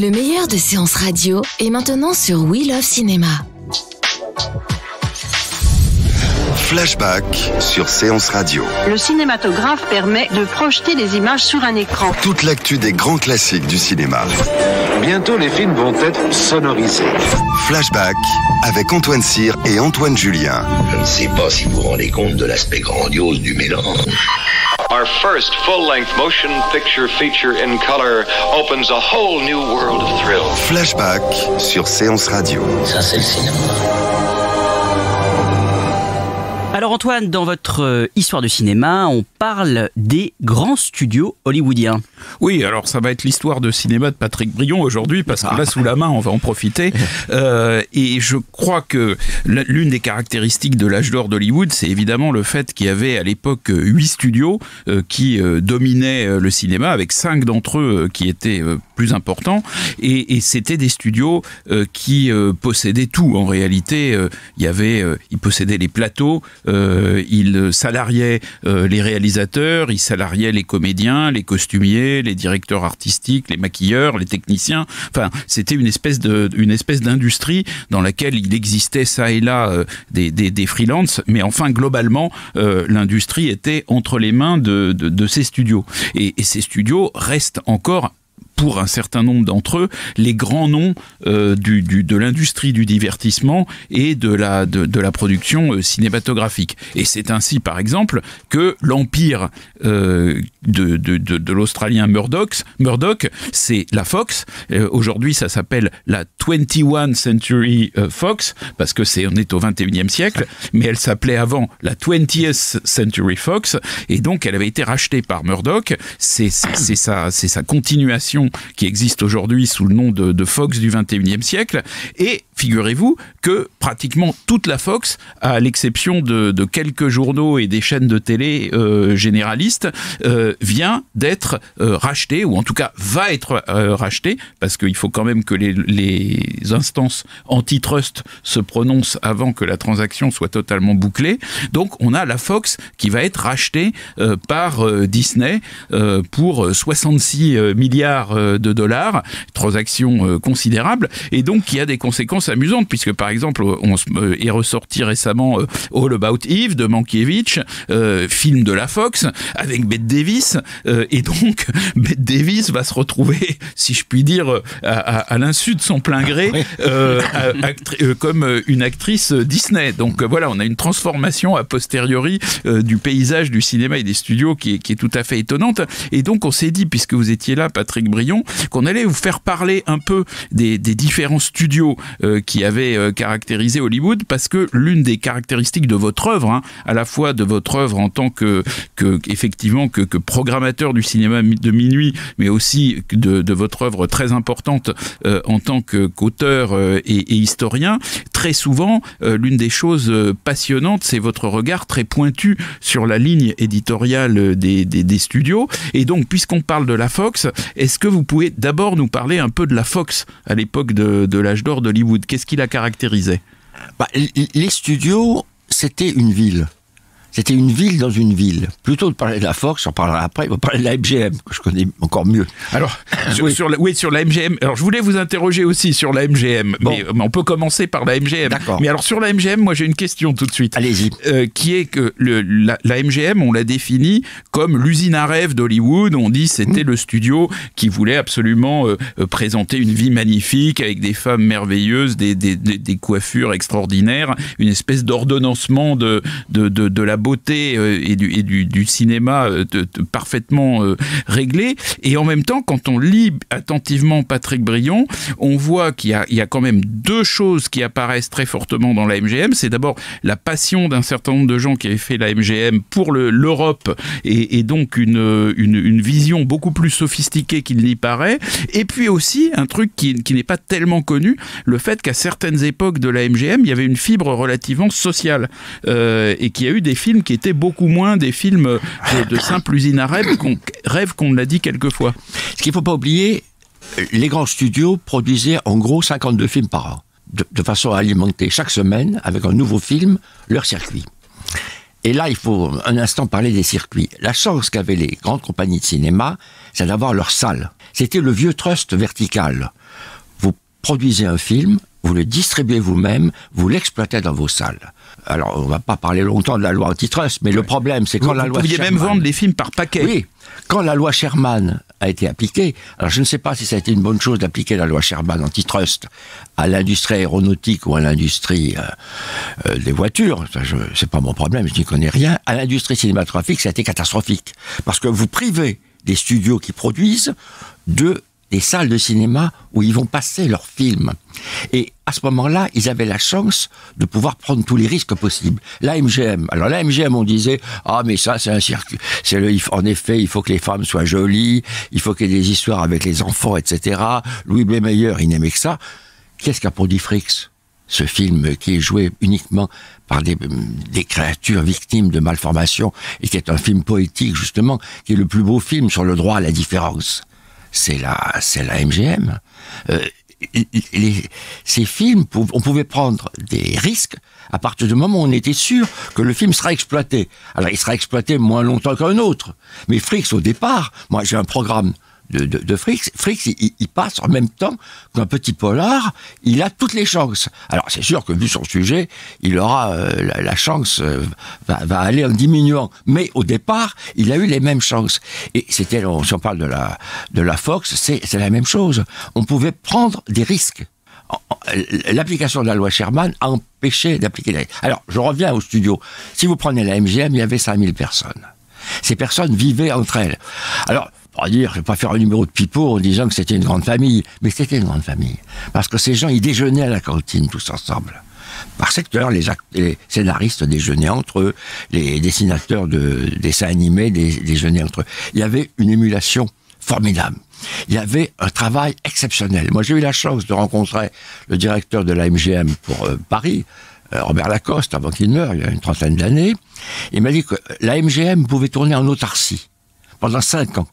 Le meilleur de séances radio est maintenant sur We Love Cinéma. Flashback sur Séance Radio. Le cinématographe permet de projeter des images sur un écran. Toute l'actu des grands classiques du cinéma. Bientôt, les films vont être sonorisés. Flashback avec Antoine Cyr et Antoine Julien. Je ne sais pas si vous vous rendez compte de l'aspect grandiose du mélange. Our first full-length motion picture feature in color opens a whole new world of thrill. Flashback sur Séance Radio. Ça, c'est le cinéma. Alors Antoine, dans votre histoire de cinéma, on parle des grands studios hollywoodiens. Oui, alors ça va être l'histoire de cinéma de Patrick Brion aujourd'hui, parce que là, sous la main, on va en profiter. Et je crois que l'une des caractéristiques de l'âge d'or d'Hollywood, c'est évidemment le fait qu'il y avait à l'époque 8 studios qui dominaient le cinéma, avec 5 d'entre eux qui étaient plus importants. Et c'était des studios qui possédaient tout. En réalité, ils possédaient les plateaux, ils salariaient les réalisateurs, ils salariaient les comédiens, les costumiers, les directeurs artistiques, les maquilleurs, les techniciens. Enfin, c'était une espèce d'industrie dans laquelle il existait ça et là des freelances, mais enfin globalement l'industrie était entre les mains de ces studios. Et ces studios restent encore, pour un certain nombre d'entre eux, les grands noms de l'industrie du divertissement et de la production cinématographique. Et c'est ainsi, par exemple, que l'empire de l'Australien Murdoch, c'est la Fox. Aujourd'hui, ça s'appelle la 21st Century Fox, parce que on est au 21e siècle, mais elle s'appelait avant la 20th Century Fox, et donc elle avait été rachetée par Murdoch. C'est sa continuation qui existe aujourd'hui sous le nom de Fox du 21e siècle. Et figurez-vous que pratiquement toute la Fox, à l'exception de quelques journaux et des chaînes de télé généralistes, vient d'être rachetée, ou en tout cas va être rachetée, parce qu'il faut quand même que les instances antitrust se prononcent avant que la transaction soit totalement bouclée. Donc on a la Fox qui va être rachetée par Disney pour 66 milliards de dollars, transaction considérable, et donc qui a des conséquences amusantes, puisque par exemple est ressorti récemment All About Eve de Mankiewicz, film de la Fox avec Bette Davis, et donc Bette Davis va se retrouver, si je puis dire, à l'insu de son plein gré, comme une actrice Disney. Donc voilà, on a une transformation a posteriori du paysage du cinéma et des studios qui est tout à fait étonnante. Et donc on s'est dit, puisque vous étiez là, Patrick Brion, qu'on allait vous faire parler un peu des différents studios qui avaient caractérisé Hollywood, parce que l'une des caractéristiques de votre œuvre, à la fois de votre œuvre en tant que programmateur du cinéma de minuit, mais aussi de votre œuvre très importante en tant qu'auteur et historien, très souvent, l'une des choses passionnantes, c'est votre regard très pointu sur la ligne éditoriale des studios. Et donc, puisqu'on parle de la Fox, est-ce que vous pouvez d'abord nous parler un peu de la Fox à l'époque de l'âge d'or d'Hollywood? Qu'est-ce qui la caractérisait? Les studios, c'était une ville. C'était une ville dans une ville. Plutôt de parler de la Fox, j'en parlerai après, on va parler de la MGM, que je connais encore mieux. Alors, sur la MGM, alors je voulais vous interroger aussi sur la MGM, bon. mais on peut commencer par la MGM. D'accord. Mais alors sur la MGM, moi j'ai une question tout de suite. Allez-y. Qui est que la MGM, on l'a définie comme l'usine à rêve d'Hollywood. On dit c'était le studio qui voulait absolument présenter une vie magnifique avec des femmes merveilleuses, des coiffures extraordinaires, une espèce d'ordonnancement de la beauté et du cinéma parfaitement réglé. Et en même temps, quand on lit attentivement Patrick Brion, on voit qu'il y a quand même deux choses qui apparaissent très fortement dans la MGM. C'est d'abord la passion d'un certain nombre de gens qui avaient fait la MGM pour l'Europe et donc une vision beaucoup plus sophistiquée qu'il n'y paraît. Et puis aussi, un truc qui n'est pas tellement connu, le fait qu'à certaines époques de la MGM, il y avait une fibre relativement sociale et qu'il y a eu des films qui étaient beaucoup moins des films de simple usine à rêve qu'on l'a dit quelquefois. Ce qu'il ne faut pas oublier, les grands studios produisaient en gros 52 films par an, de façon à alimenter chaque semaine, avec un nouveau film, leur circuit. Et là, il faut un instant parler des circuits. La chance qu'avaient les grandes compagnies de cinéma, c'est d'avoir leur salle. C'était le vieux trust vertical. Vous produisez un film, vous le distribuez vous-même, vous l'exploitez dans vos salles. Alors, on ne va pas parler longtemps de la loi antitrust, mais le problème, c'est quand la loi Sherman... Vous pouviez même vendre les films par paquet. Oui, quand la loi Sherman a été appliquée, alors je ne sais pas si ça a été une bonne chose d'appliquer la loi Sherman antitrust à l'industrie aéronautique ou à l'industrie des voitures, ça, c'est pas mon problème, je n'y connais rien. À l'industrie cinématographique, ça a été catastrophique. Parce que vous privez des studios qui produisent des salles de cinéma où ils vont passer leurs films. Et à ce moment-là, ils avaient la chance de pouvoir prendre tous les risques possibles. La MGM. Alors la MGM, on disait, mais ça, c'est un circuit. En effet, il faut que les femmes soient jolies, il faut qu'il y ait des histoires avec les enfants, etc. Louis Blaymeyer, il n'aimait que ça. Qu'est-ce qu'a produit Fricks ? Ce film qui est joué uniquement par des créatures victimes de malformations et qui est un film poétique, justement, qui est le plus beau film sur le droit à la différence. C'est la MGM. Ces films, on pouvait prendre des risques à partir du moment où on était sûr que le film sera exploité. Alors, il sera exploité moins longtemps qu'un autre. Mais Fricks, au départ, moi, j'ai un programme de Fricks. Fricks, il passe en même temps qu'un petit polar, il a toutes les chances. Alors, c'est sûr que vu son sujet, il aura la chance va aller en diminuant. Mais au départ, il a eu les mêmes chances. Et si on parle de la Fox, c'est la même chose. On pouvait prendre des risques. L'application de la loi Sherman a empêché d'appliquer les risques. Alors, je reviens au studio. Si vous prenez la MGM, il y avait 5000 personnes. Ces personnes vivaient entre elles. Alors, je ne vais pas faire un numéro de pipeau en disant que c'était une grande famille, mais c'était une grande famille. Parce que ces gens, ils déjeunaient à la cantine tous ensemble. Par secteur, les scénaristes déjeunaient entre eux, les dessinateurs de dessins animés déjeunaient entre eux. Il y avait une émulation formidable. Il y avait un travail exceptionnel. Moi, j'ai eu la chance de rencontrer le directeur de la MGM pour Paris, Robert Lacoste, avant qu'il meure, il y a une trentaine d'années. Il m'a dit que la MGM pouvait tourner en autarcie pendant 5 ans.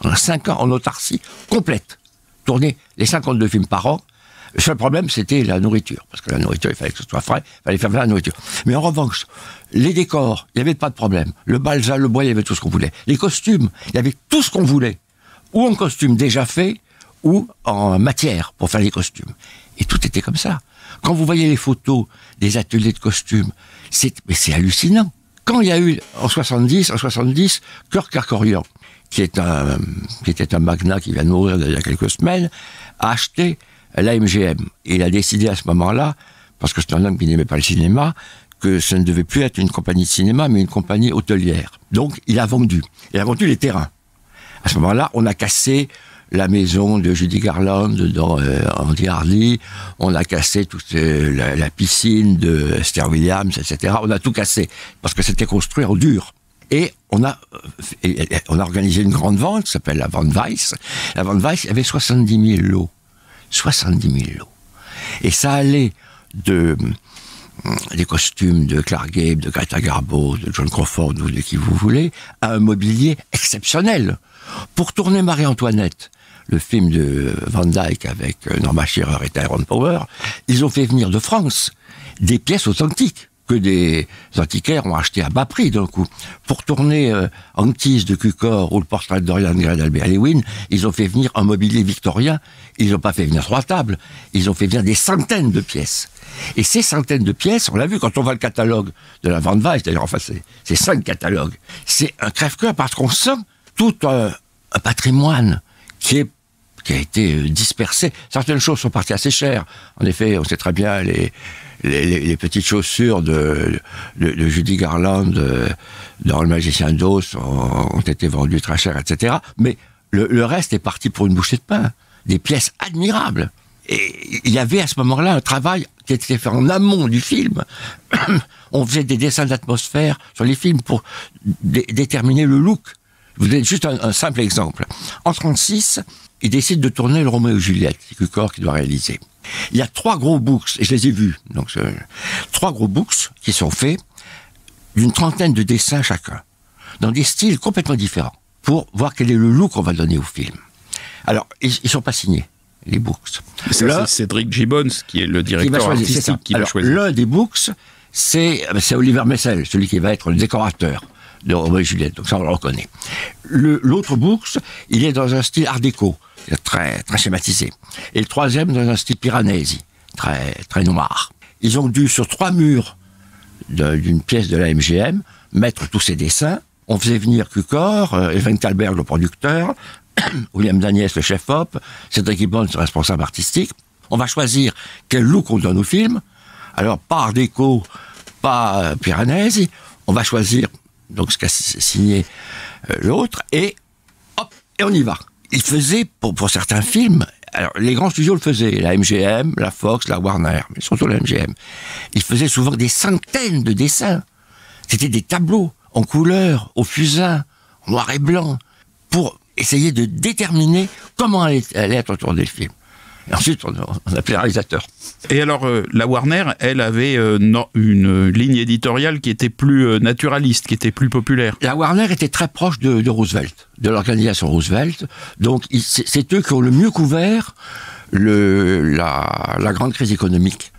Pendant 5 ans en autarcie complète. Tourner les 52 films par an. Le seul problème, c'était la nourriture. Parce que la nourriture, il fallait que ce soit frais, il fallait faire de la nourriture. Mais en revanche, les décors, il n'y avait pas de problème. Le balsa, le bois, il y avait tout ce qu'on voulait. Les costumes, il y avait tout ce qu'on voulait. Ou en costume déjà fait, ou en matière pour faire les costumes. Et tout était comme ça. Quand vous voyez les photos des ateliers de costumes, c'est hallucinant. Quand il y a eu, en 70, Kirk Kerkorian, qui était un magnat qui vient de mourir il y a quelques semaines, a acheté la MGM. Et il a décidé à ce moment-là, parce que c'est un homme qui n'aimait pas le cinéma, que ça ne devait plus être une compagnie de cinéma, mais une compagnie hôtelière. Donc, il a vendu. Il a vendu les terrains. À ce moment-là, on a cassé la maison de Judy Garland dans Andy Hardy, on a cassé toute la piscine de Esther Williams, etc. On a tout cassé, parce que c'était construit en dur. Et on a organisé une grande vente qui s'appelle la vente Weiss. La vente Weiss, il y avait 70 000 lots. 70 000 lots. Et ça allait des costumes de Clark Gable, de Greta Garbo, de John Crawford, ou de qui vous voulez, à un mobilier exceptionnel. Pour tourner Marie-Antoinette, le film de Van Dyke avec Norma Shearer et Tyrone Power, ils ont fait venir de France des pièces authentiques que des antiquaires ont acheté à bas prix d'un coup. Pour tourner Antisse de Cukor ou le portrait de Dorian Gray d'Albert Lewin, ils ont fait venir un mobilier victorien. Ils n'ont pas fait venir 3 tables, ils ont fait venir des centaines de pièces. Et ces centaines de pièces, on l'a vu quand on voit le catalogue de la Van Weiss, d'ailleurs, enfin, c'est 5 catalogues. C'est un crève-cœur parce qu'on sent tout un patrimoine qui a été dispersé. Certaines choses sont parties assez chères. En effet, on sait très bien les petites chaussures de Judy Garland dans Le Magicien d'Oz ont été vendues très cher, etc. Mais le reste est parti pour une bouchée de pain. Des pièces admirables. Et il y avait à ce moment-là un travail qui était fait en amont du film. On faisait des dessins d'atmosphère sur les films pour déterminer le look. Je vous donne juste un simple exemple. En 1936, ils décident de tourner le Roméo et Juliette, c'est Cukor qui doit réaliser. Il y a 3 gros books, et je les ai vus, donc 3 gros books qui sont faits d'une trentaine de dessins chacun, dans des styles complètement différents, pour voir quel est le look qu'on va donner au film. Alors, ils ne sont pas signés, les books. C'est Cédric Gibbons qui est le directeur artistique qui va choisir. L'un des books, c'est Oliver Messel, celui qui va être le décorateur de Roméo et Juliette, donc ça on le reconnaît. L'autre Brooks, il est dans un style art déco, très, très schématisé. Et le troisième dans un style Piranesi, très, très noir. Ils ont dû, sur 3 murs d'une pièce de la MGM, mettre tous ces dessins. On faisait venir Cukor, Evan Thalberg, le producteur, William Daniels, le chef-op, Cédric Gibbons, le responsable artistique. On va choisir quel look on donne au film. Alors, pas art déco, pas Piranesi. On va choisir donc ce qu'a signé l'autre, et hop, et on y va. Il faisait, pour certains films, alors les grands studios le faisaient, la MGM, la Fox, la Warner, mais surtout la MGM. Ils faisaient souvent des centaines de dessins. C'était des tableaux en couleur, au fusain, en noir et blanc, pour essayer de déterminer comment allait être tourné le film. Et ensuite, on appelait le réalisateur. Et alors, la Warner, elle avait une ligne éditoriale qui était plus naturaliste, qui était plus populaire. La Warner était très proche de Roosevelt, de l'organisation Roosevelt. Donc, c'est eux qui ont le mieux couvert la grande crise économique.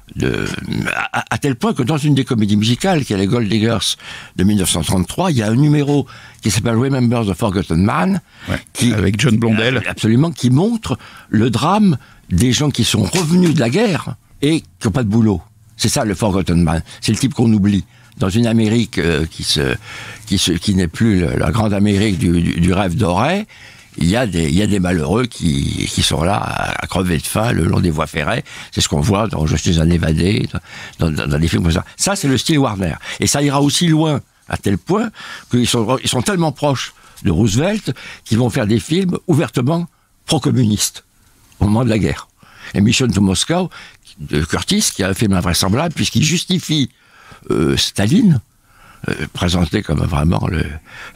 À tel point que dans une des comédies musicales, qui est les Gold Diggers de 1933, il y a un numéro qui s'appelle Remember the Forgotten Man, avec John Blondell. Absolument, qui montre le drame des gens qui sont revenus de la guerre et qui n'ont pas de boulot. C'est ça le Forgotten Man. C'est le type qu'on oublie. Dans une Amérique qui n'est plus la grande Amérique du rêve doré, il y a des malheureux qui sont là à crever de faim le long des voies ferrées. C'est ce qu'on voit dans Je suis un évadé, dans des films comme ça. Ça, c'est le style Warner. Et ça ira aussi loin, à tel point qu'ils sont tellement proches de Roosevelt qu'ils vont faire des films ouvertement pro-communistes au moment de la guerre. Et Mission to Moscow, de Curtis, qui a un film invraisemblable, puisqu'il justifie Staline, présenté comme vraiment le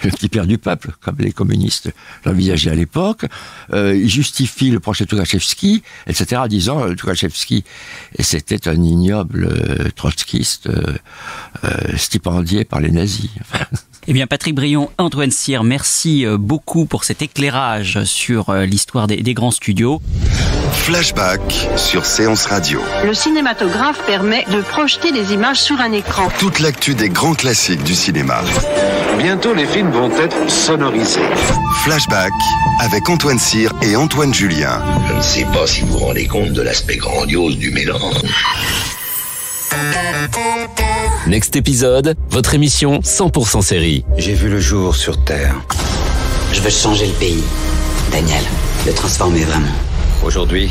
petit père du peuple, comme les communistes l'envisageaient à l'époque. Il justifie le projet Tukhachevski, etc., disant Tukhachevski, c'était un ignoble trotskiste stipendié par les nazis. Eh bien, Patrick Brion, Antoine Cyr, merci beaucoup pour cet éclairage sur l'histoire des grands studios. Flashback sur Séance Radio. Le cinématographe permet de projeter les images sur un écran. Toute l'actu des grands classiques du cinéma. Bientôt, les films vont être sonorisés. Flashback avec Antoine Cyr et Antoine Julien. Je ne sais pas si vous vous rendez compte de l'aspect grandiose du mélange. Next épisode, votre émission 100% série. J'ai vu le jour sur Terre. Je veux changer le pays, Daniel, le transformer vraiment. Aujourd'hui,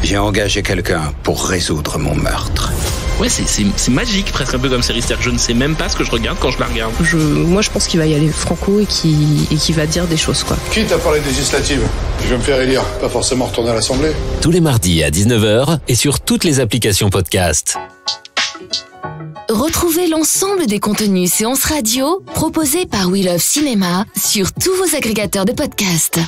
j'ai engagé quelqu'un pour résoudre mon meurtre. Ouais, c'est magique, presque un peu comme série. C'est-à-dire que je ne sais même pas ce que je regarde quand je la regarde. Moi, je pense qu'il va y aller franco et qu'il va dire des choses, quoi. Quitte à parler législative, je vais me faire élire, pas forcément retourner à l'Assemblée. Tous les mardis à 19h et sur toutes les applications podcast. Retrouvez l'ensemble des contenus Séance Radio proposés par We Love Cinéma sur tous vos agrégateurs de podcasts.